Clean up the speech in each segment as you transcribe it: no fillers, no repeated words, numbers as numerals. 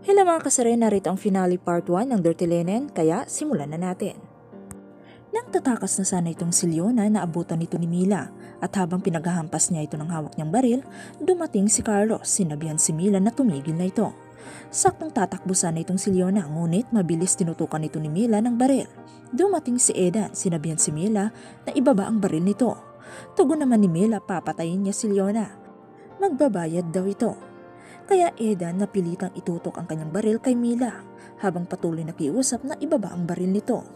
Hello mga kasare, narito ang finale part 1 ng Dirty Linen, kaya simulan na natin. Nang tatakas na sana itong si Leona, naabutan nito ni Mila at habang pinaghahampas niya ito ng hawak niyang baril, dumating si Carlos. Sinabihan si Mila na tumigil na ito. Saktong tatakbo sana itong si Leona, ngunit mabilis tinutukan nito ni Mila ng baril. Dumating si Edan, sinabihan si Mila na ibaba ang baril nito. Tugon naman ni Mila, papatayin niya si Leona. Magbabayad daw ito. Kaya Edan napilitang itutok ang kanyang baril kay Mila habang patuloy na kiusap na ibaba ang baril nito.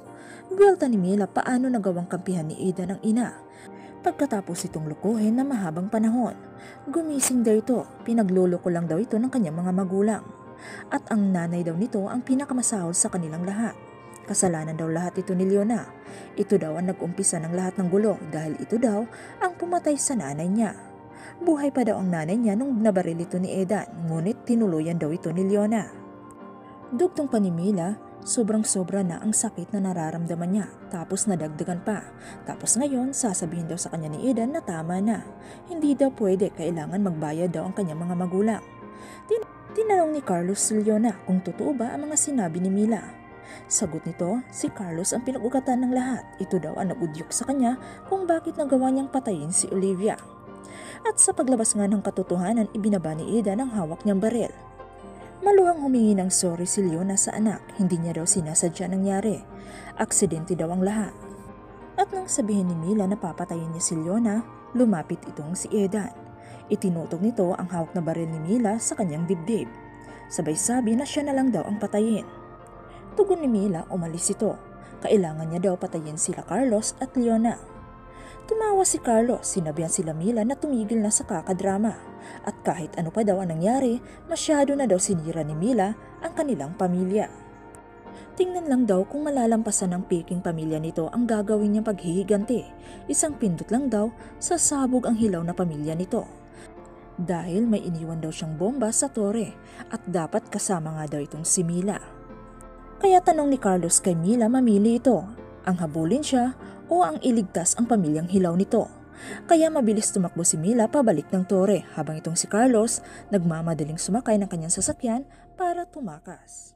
Buwelta ni Mila paano nagawang kampihan ni Edan ang ina. Pagkatapos itong lukuhin na mahabang panahon, gumising daw ito, pinagluloko lang daw ito ng kanyang mga magulang. At ang nanay daw nito ang pinakamasahol sa kanilang lahat. Kasalanan daw lahat ito ni Leona. Ito daw ang nag-umpisa ng lahat ng gulo dahil ito daw ang pumatay sa nanay niya. Buhay pa daw ang nanay niya nung nabaril ito ni Edan, ngunit tinuluyan daw ito ni Leona. Dugtong pa ni Mila, sobrang-sobra na ang sakit na nararamdaman niya, tapos nadagdagan pa. Tapos ngayon, sasabihin daw sa kanya ni Edan na tama na. Hindi daw pwede, kailangan magbayad daw ang kanyang mga magulang. Tinanong ni Carlos si Leona kung totoo ba ang mga sinabi ni Mila. Sagot nito, si Carlos ang pinag-ugatan ng lahat. Ito daw ang nagudyok sa kanya kung bakit nagawa niyang patayin si Olivia. At sa paglabas nga ng katotohanan, ibinaba ni Edan ang hawak niyang baril. Maluhang humingi ng sorry si Leona sa anak, hindi niya daw sinasadya nangyari. Aksidente daw ang lahat. At nang sabihin ni Mila na papatayin niya si Leona, lumapit itong si Edan. Itinutog nito ang hawak na baril ni Mila sa kanyang dibdib. Sabay sabi na siya na lang daw ang patayin. Tugon ni Mila, umalis ito. Kailangan niya daw patayin sila Carlos at Leona. Tumawa si Carlos, sinabihan sila Mila na tumigil na sa kakadrama. At kahit ano pa daw ang nangyari, masyado na daw sinira ni Mila ang kanilang pamilya. Tingnan lang daw kung malalampasan ng peking pamilya nito ang gagawin niyang paghihiganti. Isang pindot lang daw, sasabog ang hilaw na pamilya nito. Dahil may iniwan daw siyang bomba sa tore at dapat kasama nga daw itong si Mila. Kaya tanong ni Carlos kay Mila, mamili ito, ang habulin siya o ang iligtas ang pamilyang hilaw nito. Kaya mabilis tumakbo si Mila pabalik ng tore habang itong si Carlos nagmamadaling sumakay ng kanyang sasakyan para tumakas.